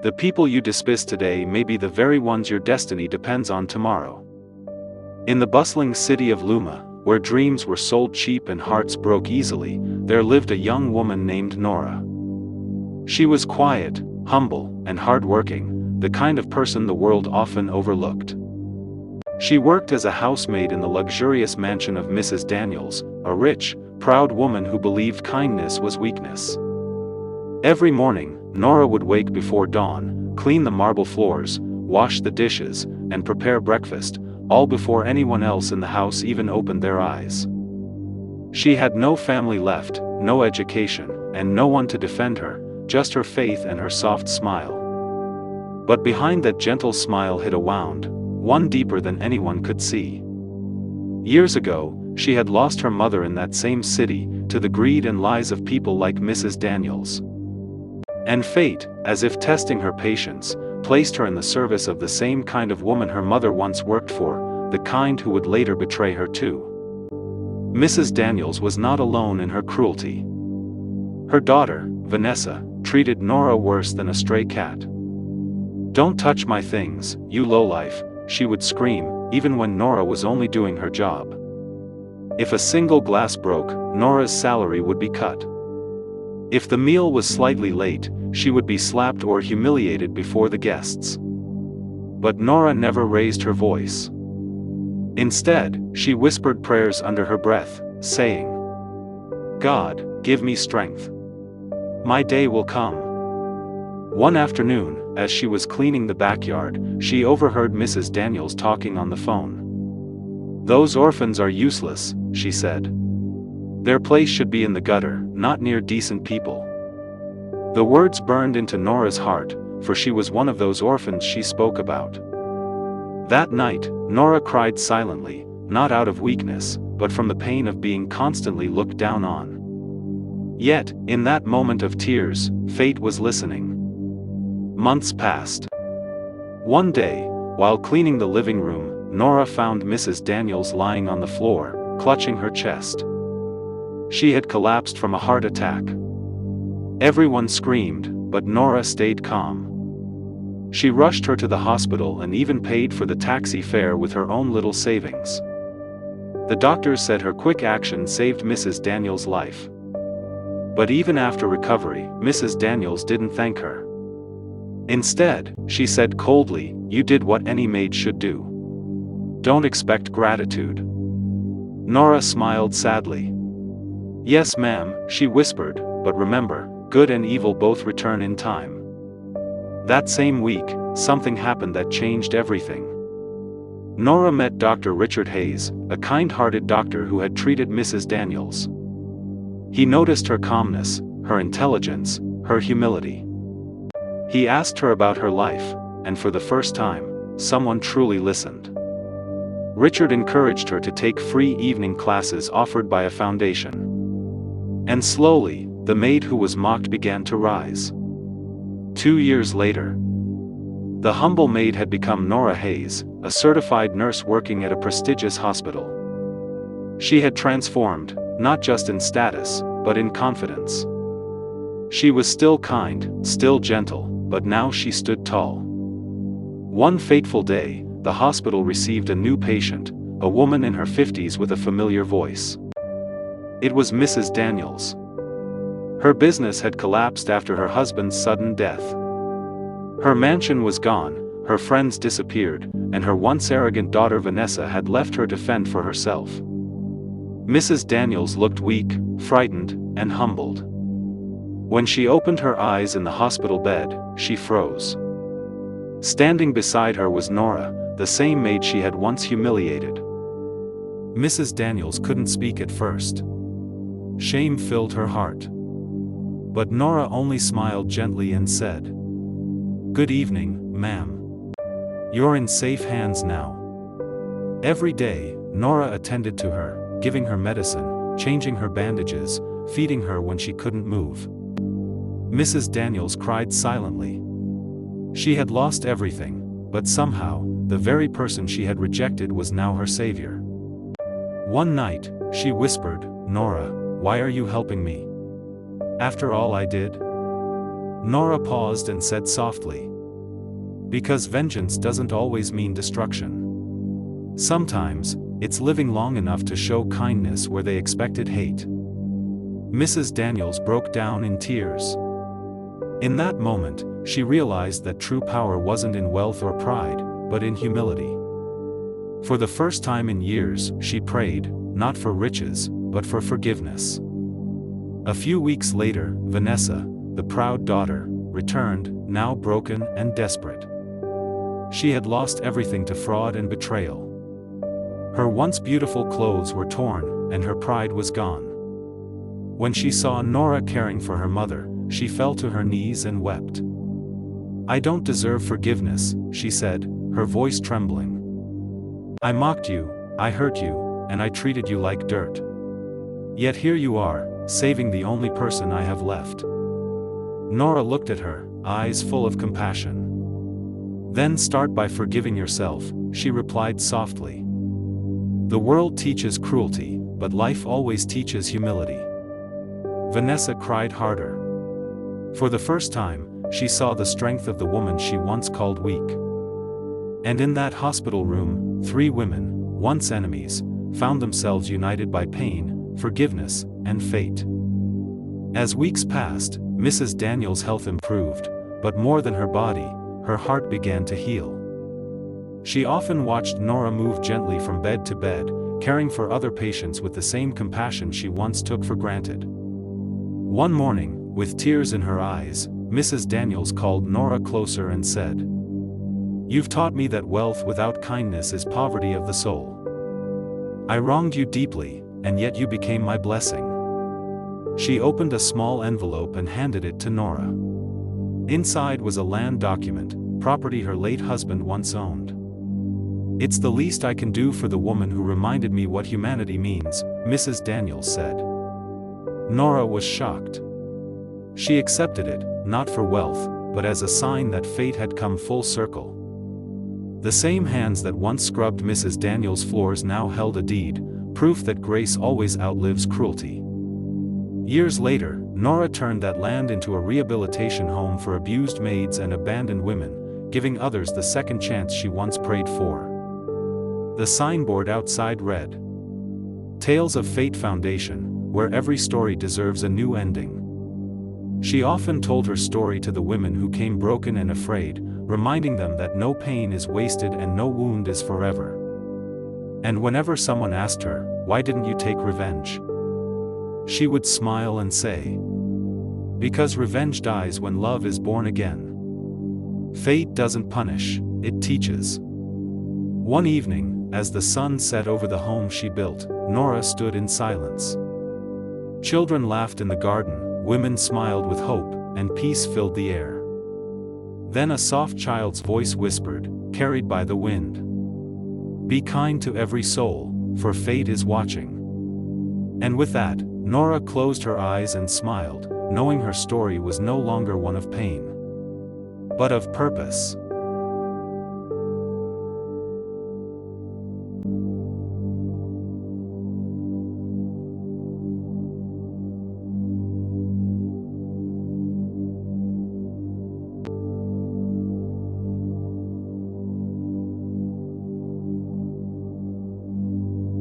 The people you despise today may be the very ones your destiny depends on tomorrow. In the bustling city of Luma, where dreams were sold cheap and hearts broke easily, there lived a young woman named Nora. She was quiet, humble, and hard-working, the kind of person the world often overlooked. She worked as a housemaid in the luxurious mansion of Mrs. Daniels, a rich, proud woman who believed kindness was weakness. Every morning, Nora would wake before dawn, clean the marble floors, wash the dishes, and prepare breakfast, all before anyone else in the house even opened their eyes. She had no family left, no education, and no one to defend her, just her faith and her soft smile. But behind that gentle smile hid a wound, one deeper than anyone could see. Years ago, she had lost her mother in that same city, to the greed and lies of people like Mrs. Daniels. And fate, as if testing her patience, placed her in the service of the same kind of woman her mother once worked for, the kind who would later betray her too. Mrs. Daniels was not alone in her cruelty. Her daughter, Vanessa, treated Nora worse than a stray cat. "Don't touch my things, you lowlife," she would scream, even when Nora was only doing her job. If a single glass broke, Nora's salary would be cut. If the meal was slightly late, she would be slapped or humiliated before the guests. But Nora never raised her voice. Instead, she whispered prayers under her breath, saying, "God, give me strength. My day will come." One afternoon, as she was cleaning the backyard, she overheard Mrs. Daniels talking on the phone. "Those orphans are useless," she said. "Their place should be in the gutter, not near decent people." The words burned into Nora's heart, for she was one of those orphans she spoke about. That night, Nora cried silently, not out of weakness, but from the pain of being constantly looked down on. Yet, in that moment of tears, fate was listening. Months passed. One day, while cleaning the living room, Nora found Mrs. Daniels lying on the floor, clutching her chest. She had collapsed from a heart attack. Everyone screamed, but Nora stayed calm. She rushed her to the hospital and even paid for the taxi fare with her own little savings. The doctors said her quick action saved Mrs. Daniels' life. But even after recovery, Mrs. Daniels didn't thank her. Instead, she said coldly, "You did what any maid should do. Don't expect gratitude." Nora smiled sadly. "Yes, ma'am," she whispered, "but remember, good and evil both return in time." That same week, something happened that changed everything. Nora met Dr. Richard Hayes, a kind-hearted doctor who had treated Mrs. Daniels. He noticed her calmness, her intelligence, her humility. He asked her about her life, and for the first time, someone truly listened. Richard encouraged her to take free evening classes offered by a foundation. And slowly, the maid who was mocked began to rise. 2 years later, the humble maid had become Nora Hayes, a certified nurse working at a prestigious hospital. She had transformed, not just in status, but in confidence. She was still kind, still gentle, but now she stood tall. One fateful day, the hospital received a new patient, a woman in her 50s with a familiar voice. It was Mrs. Daniels. Her business had collapsed after her husband's sudden death. Her mansion was gone, her friends disappeared, and her once arrogant daughter Vanessa had left her to fend for herself. Mrs. Daniels looked weak, frightened, and humbled. When she opened her eyes in the hospital bed, she froze. Standing beside her was Nora, the same maid she had once humiliated. Mrs. Daniels couldn't speak at first. Shame filled her heart. But Nora only smiled gently and said, "Good evening, ma'am. You're in safe hands now." Every day, Nora attended to her, giving her medicine, changing her bandages, feeding her when she couldn't move. Mrs. Daniels cried silently. She had lost everything, but somehow, the very person she had rejected was now her savior. One night, she whispered, "Nora, why are you helping me? After all I did?" Nora paused and said softly, Because vengeance doesn't always mean destruction. Sometimes, it's living long enough to show kindness where they expected hate. Mrs. Daniels broke down in tears. In that moment, she realized that true power wasn't in wealth or pride, but in humility. For the first time in years, she prayed, not for riches, but for forgiveness. A few weeks later, Vanessa, the proud daughter, returned, now broken and desperate. She had lost everything to fraud and betrayal. Her once beautiful clothes were torn, and her pride was gone. When she saw Nora caring for her mother, she fell to her knees and wept. "I don't deserve forgiveness," she said, her voice trembling. "I mocked you, I hurt you, and I treated you like dirt. Yet here you are, saving the only person I have left." Nora looked at her, eyes full of compassion. "Then start by forgiving yourself," she replied softly. "The world teaches cruelty, but life always teaches humility." Vanessa cried harder. For the first time, she saw the strength of the woman she once called weak. And in that hospital room, 3 women, once enemies, found themselves united by pain, forgiveness, and fate. As weeks passed, Mrs. Daniels' health improved, but more than her body, her heart began to heal. She often watched Nora move gently from bed to bed, caring for other patients with the same compassion she once took for granted. One morning, with tears in her eyes, Mrs. Daniels called Nora closer and said, "You've taught me that wealth without kindness is poverty of the soul. I wronged you deeply, and yet you became my blessing." She opened a small envelope and handed it to Nora. Inside was a land document, property her late husband once owned. "It's the least I can do for the woman who reminded me what humanity means," Mrs. Daniels said. Nora was shocked. She accepted it, not for wealth, but as a sign that fate had come full circle. The same hands that once scrubbed Mrs. Daniels' floors now held a deed, proof that grace always outlives cruelty. Years later, Nora turned that land into a rehabilitation home for abused maids and abandoned women, giving others the second chance she once prayed for. The signboard outside read, "Tales of Fate Foundation, where every story deserves a new ending." She often told her story to the women who came broken and afraid, reminding them that no pain is wasted and no wound is forever. And whenever someone asked her, "Why didn't you take revenge?" she would smile and say, "Because revenge dies when love is born again." Fate doesn't punish, it teaches. One evening, as the sun set over the home she built, Nora stood in silence. Children laughed in the garden, women smiled with hope, and peace filled the air. Then a soft child's voice whispered, carried by the wind, "Be kind to every soul, for fate is watching." And with that, Nora closed her eyes and smiled, knowing her story was no longer one of pain, but of purpose.